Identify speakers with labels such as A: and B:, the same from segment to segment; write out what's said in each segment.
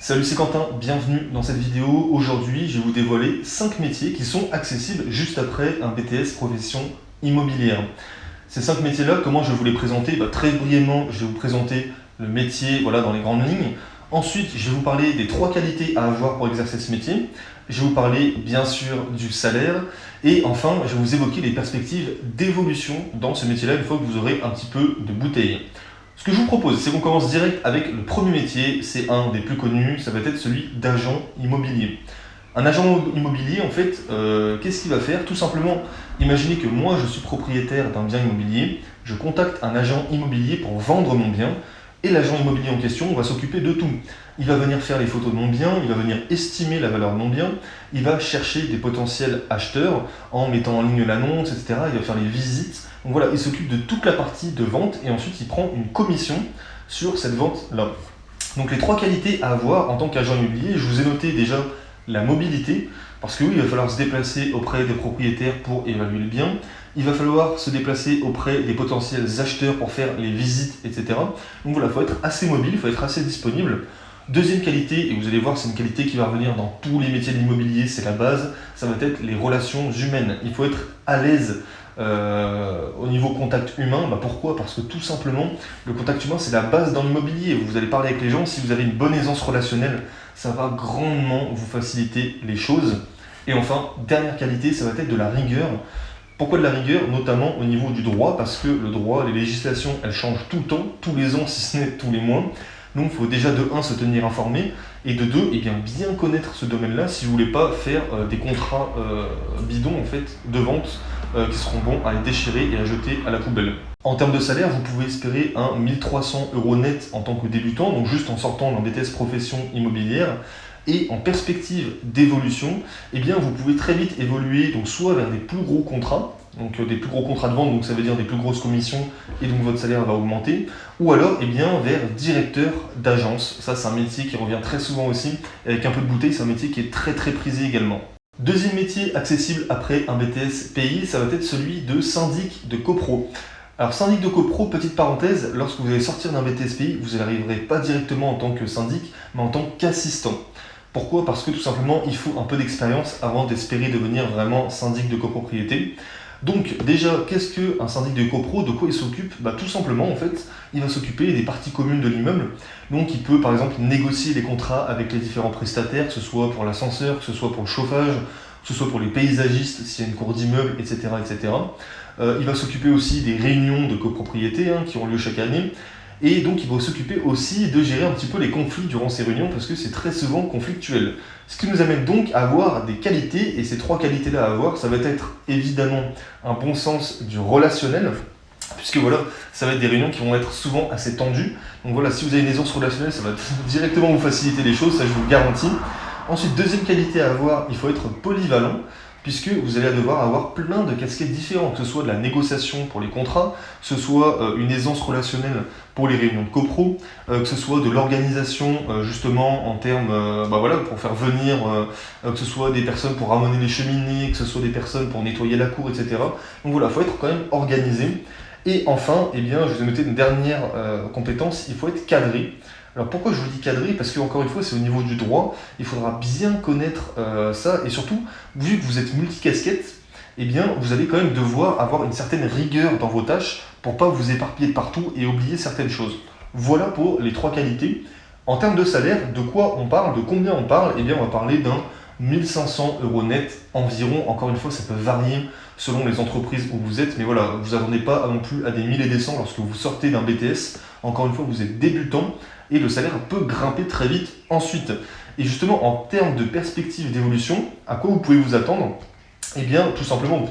A: Salut, c'est Quentin, bienvenue dans cette vidéo. Aujourd'hui, je vais vous dévoiler 5 métiers qui sont accessibles juste après un BTS profession immobilière. Ces 5 métiers-là, comment je vais vous les présenter? Très brièvement, je vais vous présenter le métier dans les grandes lignes. Ensuite, je vais vous parler des 3 qualités à avoir pour exercer ce métier. Je vais vous parler bien sûr du salaire. Et enfin, je vais vous évoquer les perspectives d'évolution dans ce métier-là une fois que vous aurez un petit peu de bouteille. Ce que je vous propose, c'est qu'on commence direct avec le premier métier, c'est un des plus connus, ça va être celui d'agent immobilier. Un agent immobilier, en fait, qu'est-ce qu'il va faire? Tout simplement, imaginez que moi, je suis propriétaire d'un bien immobilier, je contacte un agent immobilier pour vendre mon bien, et l'agent immobilier en question va s'occuper de tout. Il va venir faire les photos de mon bien, il va venir estimer la valeur de mon bien, il va chercher des potentiels acheteurs en mettant en ligne l'annonce, etc. Il va faire les visites. Donc voilà, il s'occupe de toute la partie de vente et ensuite il prend une commission sur cette vente-là. Donc les 3 qualités à avoir en tant qu'agent immobilier, je vous ai noté déjà la mobilité, parce que oui, il va falloir se déplacer auprès des propriétaires pour évaluer le bien, il va falloir se déplacer auprès des potentiels acheteurs pour faire les visites, etc. Donc voilà, il faut être assez mobile, il faut être assez disponible. Deuxième qualité, et vous allez voir, c'est une qualité qui va revenir dans tous les métiers de l'immobilier, c'est la base, ça va être les relations humaines. Il faut être à l'aise au niveau contact humain. Pourquoi? Parce que tout simplement, le contact humain, c'est la base dans l'immobilier. Vous allez parler avec les gens, si vous avez une bonne aisance relationnelle, ça va grandement vous faciliter les choses. Et enfin, dernière qualité, ça va être de la rigueur. Pourquoi de la rigueur? Notamment au niveau du droit, parce que le droit, les législations, elles changent tout le temps, tous les ans, si ce n'est tous les mois. Donc il faut déjà de 1 se tenir informé, et de 2 bien connaître ce domaine-là si vous ne voulez pas faire des contrats bidons en fait, de vente qui seront bons à les déchirer et à jeter à la poubelle. En termes de salaire, vous pouvez espérer un 1300 € net en tant que débutant, donc juste en sortant d'un BTS profession immobilière. Et en perspective d'évolution, vous pouvez très vite évoluer donc soit vers des plus gros contrats, donc des plus gros contrats de vente, donc ça veut dire des plus grosses commissions, et donc votre salaire va augmenter, ou alors vers directeur d'agence. Ça, c'est un métier qui revient très souvent aussi, et avec un peu de bouteille, c'est un métier qui est très très prisé également. Deuxième métier accessible après un BTS PI, ça va être celui de syndic de copro. Alors syndic de copro, petite parenthèse, lorsque vous allez sortir d'un BTS PI, vous n'arriverez pas directement en tant que syndic, mais en tant qu'assistant. Pourquoi? Parce que tout simplement, il faut un peu d'expérience avant d'espérer devenir vraiment syndic de copropriété. Donc déjà, qu'est-ce qu'un syndic de copro? De quoi il s'occupe? Tout simplement, en fait, il va s'occuper des parties communes de l'immeuble. Donc il peut par exemple négocier les contrats avec les différents prestataires, que ce soit pour l'ascenseur, que ce soit pour le chauffage, que ce soit pour les paysagistes, s'il y a une cour d'immeuble, etc. etc. Il va s'occuper aussi des réunions de copropriété qui ont lieu chaque année. Et donc il va s'occuper aussi de gérer un petit peu les conflits durant ces réunions parce que c'est très souvent conflictuel. Ce qui nous amène donc à avoir des qualités, et ces 3 qualités-là à avoir, ça va être évidemment un bon sens du relationnel, puisque ça va être des réunions qui vont être souvent assez tendues. Donc si vous avez une aisance relationnelle, ça va directement vous faciliter les choses, ça je vous le garantis. Ensuite, deuxième qualité à avoir, il faut être polyvalent, puisque vous allez devoir avoir plein de casquettes différentes, que ce soit de la négociation pour les contrats, que ce soit une aisance relationnelle pour les réunions de copro, que ce soit de l'organisation justement en termes, pour faire venir, que ce soit des personnes pour ramener les cheminées, que ce soit des personnes pour nettoyer la cour, etc. Donc il faut être quand même organisé. Et enfin, je vous ai noté une dernière compétence, il faut être cadré. Alors pourquoi je vous dis cadré? Parce que encore une fois, c'est au niveau du droit, il faudra bien connaître ça, et surtout, vu que vous êtes multicasquette, vous allez quand même devoir avoir une certaine rigueur dans vos tâches pour ne pas vous éparpiller de partout et oublier certaines choses. Voilà pour les 3 qualités. En termes de salaire, de quoi on parle, de combien on parle? On va parler d'un 1500 € net environ. Encore une fois, ça peut varier selon les entreprises où vous êtes, mais vous n'attendez pas non plus à des 1000 et des cents lorsque vous sortez d'un BTS. Encore une fois, vous êtes débutant et le salaire peut grimper très vite ensuite. Et justement, en termes de perspective d'évolution, à quoi vous pouvez vous attendre? Tout simplement,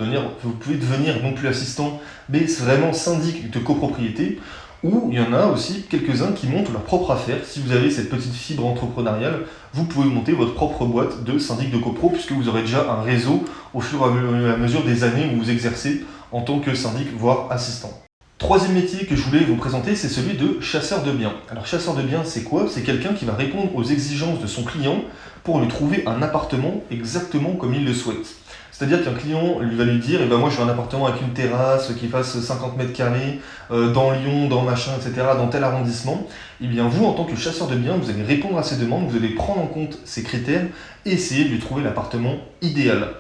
A: vous pouvez devenir non plus assistant, mais vraiment syndic de copropriété, ou il y en a aussi quelques-uns qui montent leur propre affaire. Si vous avez cette petite fibre entrepreneuriale, vous pouvez monter votre propre boîte de syndic de copro, puisque vous aurez déjà un réseau au fur et à mesure des années où vous exercez en tant que syndic, voire assistant. Troisième métier que je voulais vous présenter, c'est celui de chasseur de biens. Alors chasseur de biens, c'est quoi? C'est quelqu'un qui va répondre aux exigences de son client pour lui trouver un appartement exactement comme il le souhaite. C'est-à-dire qu'un client lui va lui dire, moi je veux un appartement avec une terrasse qui fasse 50 mètres carrés, dans Lyon, dans machin, etc., dans tel arrondissement. Et bien vous, en tant que chasseur de biens, vous allez répondre à ces demandes, vous allez prendre en compte ces critères et essayer de lui trouver l'appartement idéal.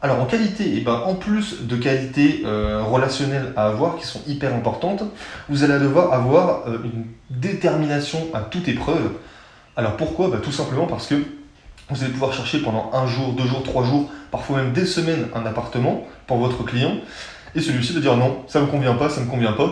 A: Alors en qualité, en plus de qualités relationnelles à avoir qui sont hyper importantes, vous allez devoir avoir une détermination à toute épreuve. Alors pourquoi? Tout simplement parce que vous allez pouvoir chercher pendant 1 jour, 2 jours, 3 jours, parfois même des semaines un appartement pour votre client. Et celui-ci va dire non, ça ne me convient pas, ça ne me convient pas.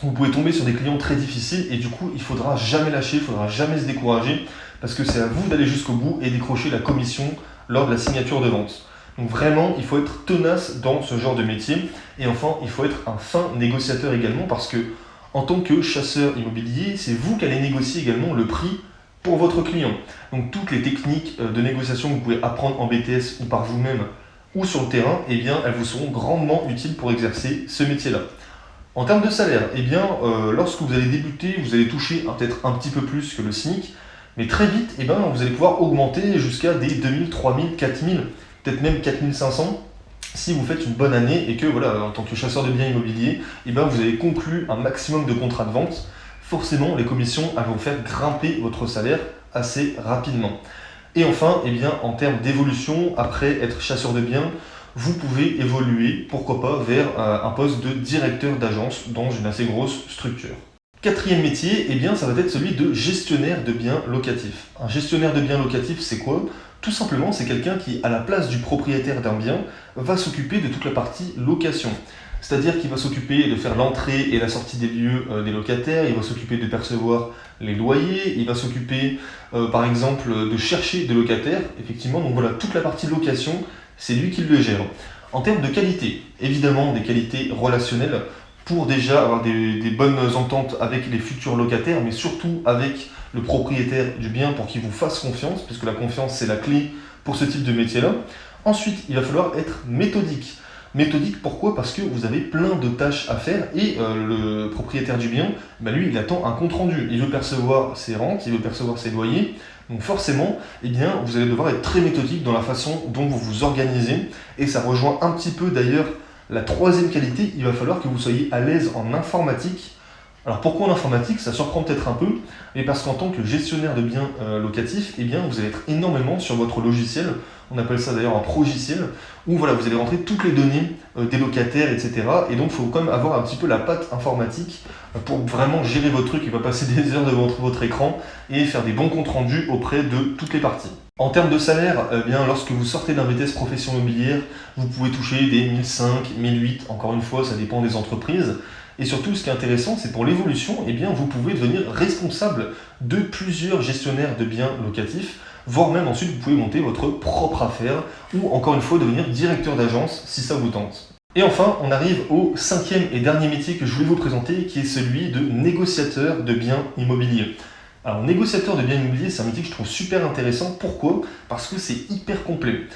A: Vous pouvez tomber sur des clients très difficiles et du coup il ne faudra jamais lâcher, il ne faudra jamais se décourager parce que c'est à vous d'aller jusqu'au bout et décrocher la commission lors de la signature de vente. Donc vraiment, il faut être tenace dans ce genre de métier. Et enfin, il faut être un fin négociateur également parce que en tant que chasseur immobilier, c'est vous qui allez négocier également le prix pour votre client. Donc toutes les techniques de négociation que vous pouvez apprendre en BTS ou par vous-même ou sur le terrain, elles vous seront grandement utiles pour exercer ce métier-là. En termes de salaire, lorsque vous allez débuter, vous allez toucher peut-être un petit peu plus que le SMIC, mais très vite, vous allez pouvoir augmenter jusqu'à des 2000, 3000, 4000, peut-être même 4500 si vous faites une bonne année et que en tant que chasseur de biens immobiliers, vous avez conclu un maximum de contrats de vente. Forcément, les commissions vont faire grimper votre salaire assez rapidement. Et enfin, en termes d'évolution, après être chasseur de biens, vous pouvez évoluer, pourquoi pas, vers un poste de directeur d'agence dans une assez grosse structure. Quatrième métier, ça va être celui de gestionnaire de biens locatifs. Un gestionnaire de biens locatifs, c'est quoi? Tout simplement, c'est quelqu'un qui, à la place du propriétaire d'un bien, va s'occuper de toute la partie location. C'est-à-dire qu'il va s'occuper de faire l'entrée et la sortie des lieux des locataires, il va s'occuper de percevoir les loyers, il va s'occuper par exemple de chercher des locataires, effectivement. Donc voilà, toute la partie location, c'est lui qui le gère. En termes de qualité, évidemment des qualités relationnelles pour déjà avoir des bonnes ententes avec les futurs locataires, mais surtout avec le propriétaire du bien pour qu'il vous fasse confiance, puisque la confiance c'est la clé pour ce type de métier-là. Ensuite, il va falloir être méthodique. Méthodique, pourquoi? Parce que vous avez plein de tâches à faire et le propriétaire du bien, lui, il attend un compte-rendu. Il veut percevoir ses rentes, il veut percevoir ses loyers. Donc forcément, vous allez devoir être très méthodique dans la façon dont vous vous organisez. Et ça rejoint un petit peu d'ailleurs la troisième qualité, il va falloir que vous soyez à l'aise en informatique. Alors pourquoi en informatique? Ça surprend peut-être un peu, mais parce qu'en tant que gestionnaire de biens locatifs, vous allez être énormément sur votre logiciel. On appelle ça d'ailleurs un progiciel, où vous allez rentrer toutes les données des locataires, etc. Et donc il faut quand même avoir un petit peu la patte informatique pour vraiment gérer votre truc. Il va passer des heures devant votre écran et faire des bons comptes rendus auprès de toutes les parties. En termes de salaire, lorsque vous sortez d'un BTS profession immobilière, vous pouvez toucher des 1005, 1008, encore une fois, ça dépend des entreprises. Et surtout, ce qui est intéressant, c'est pour l'évolution, vous pouvez devenir responsable de plusieurs gestionnaires de biens locatifs, voire même ensuite, vous pouvez monter votre propre affaire ou encore une fois devenir directeur d'agence si ça vous tente. Et enfin, on arrive au cinquième et dernier métier que je voulais vous présenter, qui est celui de négociateur de biens immobiliers. Alors, négociateur de biens immobiliers, c'est un métier que je trouve super intéressant. Pourquoi? Parce que c'est hyper complet.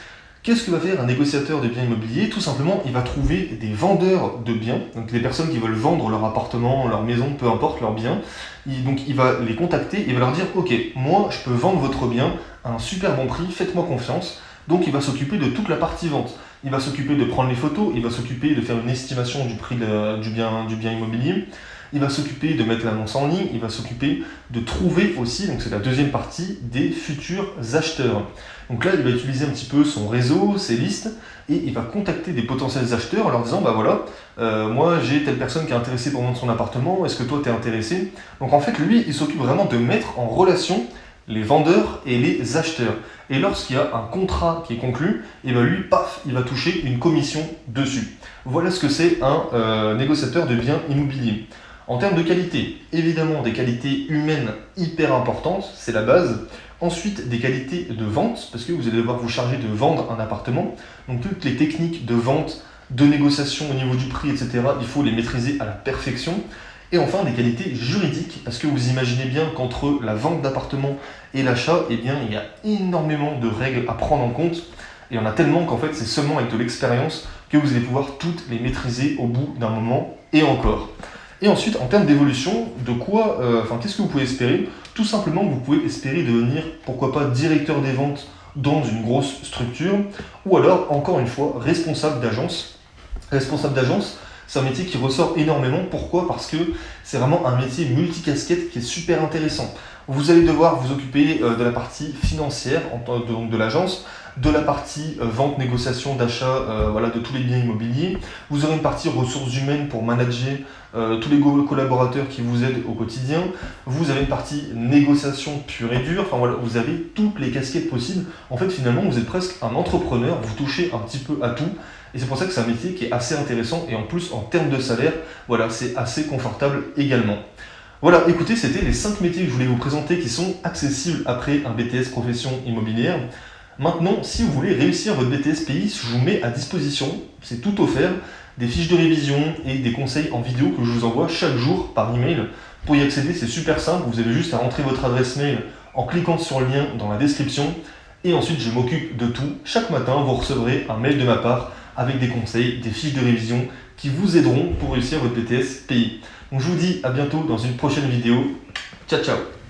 A: Qu'est-ce que va faire un négociateur de biens immobiliers? Tout simplement, il va trouver des vendeurs de biens, donc des personnes qui veulent vendre leur appartement, leur maison, peu importe, leurs biens. Donc il va les contacter et va leur dire « Ok, moi je peux vendre votre bien à un super bon prix, faites-moi confiance ». Donc il va s'occuper de toute la partie vente. Il va s'occuper de prendre les photos, il va s'occuper de faire une estimation du prix du bien immobilier. Il va s'occuper de mettre l'annonce en ligne, il va s'occuper de trouver aussi, donc c'est la deuxième partie, des futurs acheteurs. Donc là, il va utiliser un petit peu son réseau, ses listes, et il va contacter des potentiels acheteurs en leur disant moi j'ai telle personne qui est intéressée pour vendre son appartement, est-ce que toi tu es intéressé? Donc en fait, lui, il s'occupe vraiment de mettre en relation les vendeurs et les acheteurs. Et lorsqu'il y a un contrat qui est conclu, lui, paf, il va toucher une commission dessus. Voilà ce que c'est un négociateur de biens immobiliers. En termes de qualité, évidemment des qualités humaines hyper importantes, c'est la base. Ensuite, des qualités de vente, parce que vous allez devoir vous charger de vendre un appartement. Donc toutes les techniques de vente, de négociation au niveau du prix, etc., il faut les maîtriser à la perfection. Et enfin, des qualités juridiques, parce que vous imaginez bien qu'entre la vente d'appartement et l'achat, il y a énormément de règles à prendre en compte. Et il y en a tellement qu'en fait, c'est seulement avec de l'expérience que vous allez pouvoir toutes les maîtriser au bout d'un moment et encore. Et ensuite, en termes d'évolution, qu'est-ce que vous pouvez espérer? Tout simplement, vous pouvez espérer devenir, pourquoi pas, directeur des ventes dans une grosse structure, ou alors, encore une fois, responsable d'agence. Responsable d'agence, c'est un métier qui ressort énormément. Pourquoi? Parce que c'est vraiment un métier multicasquette qui est super intéressant. Vous allez devoir vous occuper de la partie financière donc de l'agence, de la partie vente, négociation, d'achat de tous les biens immobiliers. Vous aurez une partie ressources humaines pour manager tous les collaborateurs qui vous aident au quotidien. Vous avez une partie négociation pure et dure. Enfin voilà, vous avez toutes les casquettes possibles. En fait, finalement, vous êtes presque un entrepreneur. Vous touchez un petit peu à tout. Et c'est pour ça que c'est un métier qui est assez intéressant. Et en plus, en termes de salaire, voilà, c'est assez confortable également. Voilà, écoutez, c'était les 5 métiers que je voulais vous présenter qui sont accessibles après un BTS profession immobilière. Maintenant, si vous voulez réussir votre BTS PI, je vous mets à disposition, c'est tout offert, des fiches de révision et des conseils en vidéo que je vous envoie chaque jour par email. Pour y accéder, c'est super simple, vous avez juste à rentrer votre adresse mail en cliquant sur le lien dans la description. Et ensuite, je m'occupe de tout. Chaque matin, vous recevrez un mail de ma part avec des conseils, des fiches de révision qui vous aideront pour réussir votre BTS PI. Donc je vous dis à bientôt dans une prochaine vidéo. Ciao ciao.